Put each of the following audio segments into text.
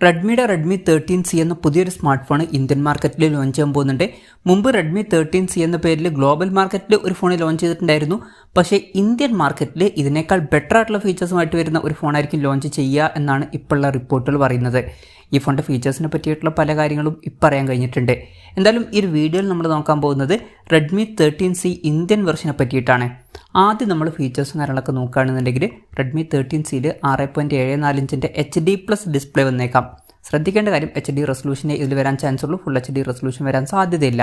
Redmi 13c എന്ന പുതിയൊരു smart phone Indian മാർക്കറ്റിൽ ലോഞ്ച് ചെയ്യാൻ പോകുന്നുണ്ട്. മുമ്പ് Redmi 13c എന്ന പേരിൽ ഗ്ലോബൽ മാർക്കറ്റിൽ ഒരു ഫോൺ ലോഞ്ച് ചെയ്തിട്ടുണ്ടായിരുന്നു. പക്ഷേ ഇന്ത്യൻ മാർക്കറ്റിൽ ഇതിനേക്കാൾ ബെറ്റർ ആയിട്ടുള്ള ഫീച്ചേഴ്സുമായിട്ട് വരുന്ന ഒരു ഫോണായിരിക്കും ലോഞ്ച് ചെയ്യുക എന്നാണ് ഇപ്പോഴുള്ള റിപ്പോർട്ടുകൾ പറയുന്നത്. ഈ ഫോണിൻ്റെ ഫീച്ചേഴ്സിനെ പറ്റിയിട്ടുള്ള പല കാര്യങ്ങളും ഇപ്പം അറിയാൻ കഴിഞ്ഞിട്ടുണ്ട്. എന്തായാലും ഈ ഒരു വീഡിയോയിൽ നമ്മൾ നോക്കാൻ പോകുന്നത് Redmi 13c ഇന്ത്യൻ വെർഷനെ പറ്റിയിട്ടാണ്. ആദ്യം നമ്മൾ ഫീച്ചേഴ്സും കാര്യങ്ങളൊക്കെ നോക്കുകയാണെന്നുണ്ടെങ്കിൽ Redmi 13cയിൽ 6.74 ഇഞ്ചിൻ്റെ HD+ ഡിസ്പ്ലേ വന്നേക്കാം. ശ്രദ്ധിക്കേണ്ട കാര്യം HD റെസൊല്യൂഷനെ ഇതിൽ വരാൻ ചാൻസ് ഉള്ളൂ. ഫുൾ HD റെസൊല്യൂഷൻ വരാൻ സാധ്യതയില്ല.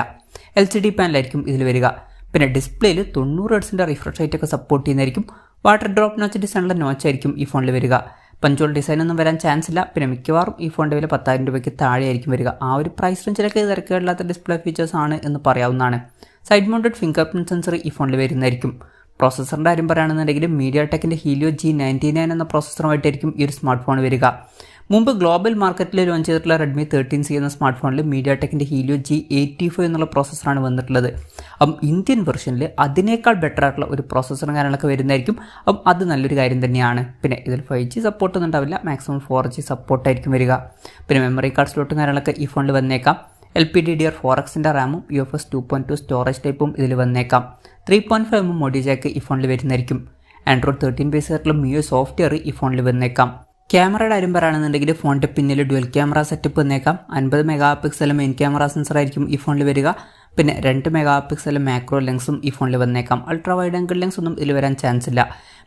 LCD പാനലായിരിക്കും ഇതിൽ വരിക. പിന്നെ ഡിസ്പ്ലേയിൽ 90 Hz റിഫ്രഷ് റേറ്റ് ഒക്കെ സപ്പോർട്ട് ചെയ്യുന്നതായിരിക്കും. വാട്ടർ ഡ്രോപ്പ് നോച്ച് ഡിസൈനുള്ള നോച്ചായിരിക്കും ഈ ഫോണിൽ വരിക. പഞ്ചോൾ ഡിസൈൻ ഒന്നും വരാൻ ചാൻസ് ഇല്ല. പിന്നെ മിക്കവാറും ഈ ഫോണിൻ്റെ വില 10,000 രൂപയ്ക്ക് താഴെയായിരിക്കും വരിക. ആ ഒരു പ്രൈസ് റേഞ്ചിലൊക്കെ തിരക്കേടില്ലാത്ത ഡിസ്പ്ലേ ഫീച്ചേഴ്സ് ആണ് എന്ന് പറയാവുന്നതാണ്. Side mounted finger print sensor ഈ ഫോണിൽ വരുന്നതായിരിക്കും. പ്രോസസ്സറിൻ്റെ കാര്യം പറയുകയാണെന്നുണ്ടെങ്കിൽ mediatekൻ്റെ helio G99 എന്ന പ്രോസസ്സറുമായിട്ടായിരിക്കും ഈ ഒരു സ്മാർട്ട് ഫോൺ വരിക. മുമ്പ് ഗ്ലോബൽ മാർക്കറ്റിൽ ലോഞ്ച് ചെയ്തിട്ടുള്ള Redmi 13c എന്ന സ്മാർട്ട് ഫോണിൽ mediatekൻ്റെ helio G85 എന്നുള്ള പ്രോസസ്സറാണ് വന്നിട്ടുള്ളത്. അപ്പം ഇന്ത്യൻ വെർഷനിൽ അതിനേക്കാൾ ബെറ്റർ ആയിട്ടുള്ള ഒരു പ്രോസസ്സറും കാര്യങ്ങളൊക്കെ വരുന്നതായിരിക്കും. അപ്പം അത് നല്ലൊരു കാര്യം തന്നെയാണ്. പിന്നെ ഇതിൽ 5G സപ്പോർട്ടൊന്നും ഉണ്ടാവില്ല. മാക്സിമം 4G സപ്പോർട്ടായിരിക്കും വരിക. പിന്നെ മെമ്മറി കാർഡ് സ്ലോട്ടും കാര്യങ്ങളൊക്കെ ഈ ഫോണിൽ വന്നേക്കാം. LPDDR4Xൻ്റെ റാമും UFS 2.2 സ്റ്റോറേജ് ടൈപ്പും ഇതിൽ വന്നേക്കാം. 3.5mm ഓഡിയോ ജാക്ക് ഈ ഫോണിൽ വരുന്നതായിരിക്കും. Android 13 ബേസ് ആയിട്ടുള്ള MIUI സോഫ്റ്റ്വെയർ ഈ ഫോണിൽ വന്നേക്കാം. ക്യാമറയുടെ കാര്യം പറയുകയാണെന്നുണ്ടെങ്കിൽ ഫോണിൻ്റെ പിന്നിൽ ഡുവൽ ക്യാമറ സെറ്റപ്പ് വന്നേക്കാം. 50 MP മെയിൻ ക്യാമറ സെൻസർ ആയിരിക്കും ഈ ഫോണിൽ വരിക. പിന്നെ 2 MP മാക്രോ ലെൻസും ഈ ഫോണിൽ വന്നേക്കാം. അൾട്രാ വൈഡ് ആംഗിൾ ലെൻസ് ഒന്നും ഇതിൽ വരാൻ ചാൻസ് ഇല്ല.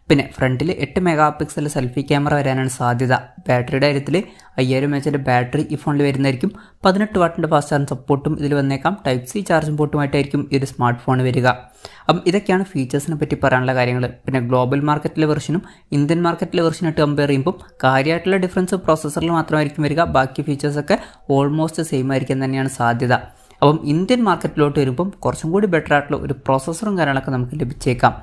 പിന്നെ ഫ്രണ്ടിൽ 8 MP സെൽഫി ക്യാമറ വരാനാണ് സാധ്യത. ബാറ്ററിയുടെ കാര്യത്തിൽ 5000 mAh ബാറ്ററി ഈ ഫോണിൽ വരുന്നതായിരിക്കും. 18 വാട്ടിൻ്റെ ഫാസ്റ്റ് ചാർജ് സപ്പോർട്ടും ഇതിൽ വന്നേക്കാം. Type-C ചാർജിംഗ് പോർട്ടുമായിട്ടായിരിക്കും ഈ ഒരു സ്മാർട്ട് ഫോൺ വരിക. അപ്പം ഇതൊക്കെയാണ് ഫീച്ചേഴ്സിനെ പറ്റി പറയാനുള്ള കാര്യങ്ങൾ. പിന്നെ ഗ്ലോബൽ മാർക്കറ്റിലെ വെർഷനും ഇന്ത്യൻ മാർക്കറ്റിലെ വെർഷനായിട്ട് കമ്പയർ ചെയ്യുമ്പോൾ കാര്യമായിട്ടുള്ള ഡിഫറൻസ് പ്രോസസ്സറിൽ മാത്രമായിരിക്കും വരിക. ബാക്കി ഫീച്ചേഴ്സൊക്കെ ഓൾമോസ്റ്റ് സെയിം ആയിരിക്കും തന്നെയാണ് സാധ്യത. അപ്പം ഇന്ത്യൻ മാർക്കറ്റിലോട്ട് വരുമ്പം കുറച്ചും കൂടി ബെറ്റർ ആയിട്ടുള്ള ഒരു പ്രോസസ്സറും കാര്യങ്ങളൊക്കെ നമുക്ക് ലഭിച്ചേക്കാം.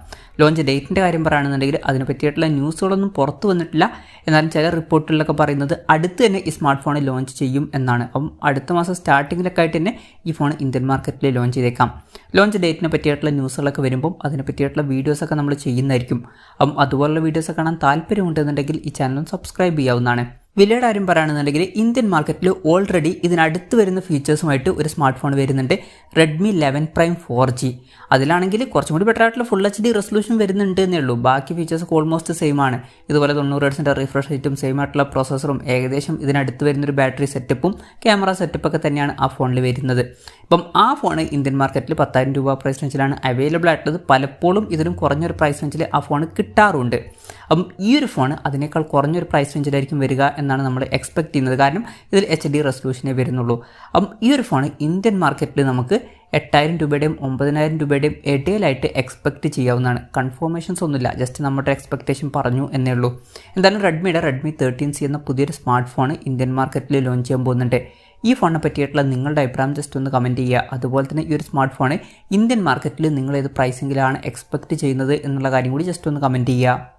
ലോഞ്ച് ഡേറ്റിൻ്റെ കാര്യം പറയുകയാണെന്നുണ്ടെങ്കിൽ അതിനെ പറ്റിയിട്ടുള്ള ന്യൂസുകളൊന്നും പുറത്തു വന്നിട്ടില്ല. എന്നാലും ചില റിപ്പോർട്ടുകളിലൊക്കെ പറയുന്നത് അടുത്ത് തന്നെ ഈ സ്മാർട്ട് ഫോൺ ലോഞ്ച് ചെയ്യും എന്നാണ്. അപ്പം അടുത്ത മാസം സ്റ്റാർട്ടിങ്ങിലൊക്കെ ആയിട്ട് തന്നെ ഈ ഫോൺ ഇന്ത്യൻ മാർക്കറ്റിൽ ലോഞ്ച് ചെയ്തേക്കാം. ലോഞ്ച് ഡേറ്റിനെ പറ്റിയിട്ടുള്ള ന്യൂസുകളൊക്കെ വരുമ്പം അതിനെ പറ്റിയിട്ടുള്ള വീഡിയോസൊക്കെ നമ്മൾ ചെയ്യുന്നതായിരിക്കും. അപ്പം അതുപോലുള്ള വീഡിയോസ് കാണാൻ താല്പര്യമുണ്ടെന്നുണ്ടെങ്കിൽ ഈ ചാനലും സബ്സ്ക്രൈബ് ചെയ്യാവുന്നതാണ്. വിലയുടെ കാര്യം പറയുകയാണെന്നുണ്ടെങ്കിൽ ഇന്ത്യൻ മാർക്കറ്റിൽ ഓൾറെഡി ഇതിനടുത്ത് വരുന്ന ഫീച്ചേഴ്സുമായിട്ട് ഒരു സ്മാർട്ട് ഫോൺ വരുന്നുണ്ട്. Redmi 11 Prime 4G. അതിലാണെങ്കിൽ കുറച്ചും കൂടി ബെറ്റർ ആയിട്ടുള്ള ഫുൾ HD റെസൊല്യൂഷൻ വരുന്നുണ്ട് എന്നേ ഉള്ളൂ. ബാക്കി ഫീച്ചേഴ്സ് ഓൾമോസ്റ്റ് സെയിം ആണ്. ഇതുപോലെ 90 Hz റിഫ്രഷ് റേറ്റും സെയിം ആയിട്ടുള്ള പ്രോസസ്സറും ഏകദേശം ഇതിനടുത്ത് വരുന്നൊരു ബാറ്ററി സെറ്റപ്പും ക്യാമറ സെറ്റപ്പൊക്കെ തന്നെയാണ് ആ ഫോണിൽ വരുന്നത്. ഇപ്പം ആ ഫോൺ ഇന്ത്യൻ മാർക്കറ്റിൽ 10,000 രൂപ പ്രൈസ് റേഞ്ചിലാണ് അവൈലബിൾ ആയിട്ടുള്ളത്. പലപ്പോഴും ഇതിലും കുറഞ്ഞൊരു പ്രൈസ് റേഞ്ചിൽ ആ ഫോൺ കിട്ടാറുണ്ട്. അപ്പം ഈ ഒരു ഫോൺ അതിനേക്കാൾ കുറഞ്ഞൊരു പ്രൈസ് റേഞ്ചിലായിരിക്കും വരിക എന്നാണ് നമ്മൾ എക്സ്പെക്ട് ചെയ്യുന്നത്. കാരണം ഇതിൽ HD റെസൊല്യൂഷനേ വരുന്നുള്ളൂ. അപ്പം ഈ ഒരു ഫോൺ ഇന്ത്യൻ മാർക്കറ്റിൽ നമുക്ക് 8,000 രൂപയുടെയും 9,000 രൂപയുടെയും ഇടയിലായിട്ട് എക്സ്പെക്ട് ചെയ്യാവുന്നതാണ്. കൺഫർമേഷൻസ് ഒന്നുമില്ല, ജസ്റ്റ് നമ്മുടെ എക്സ്പെക്ടേഷൻ പറഞ്ഞു എന്നേ ഉള്ളൂ. എന്തായാലും Redmi 13c എന്ന പുതിയൊരു സ്മാർട്ട് ഫോൺ ഇന്ത്യൻ മാർക്കറ്റിൽ ലോഞ്ച് ചെയ്യാൻ പോകുന്നുണ്ട്. ഈ ഫോണിനെ പറ്റിയിട്ടുള്ള നിങ്ങളുടെ അഭിപ്രായം ജസ്റ്റ് ഒന്ന് കമൻറ്റ് ചെയ്യുക. അതുപോലെ തന്നെ ഈ ഒരു സ്മാർട്ട് ഫോൺ ഇന്ത്യൻ മാർക്കറ്റിൽ നിങ്ങൾ ഏത് പ്രൈസിങ്ങിലാണ് എക്സ്പെക്ട് ചെയ്യുന്നത് എന്നുള്ള കാര്യം കൂടി ജസ്റ്റ് ഒന്ന് കമൻറ്റ് ചെയ്യുക.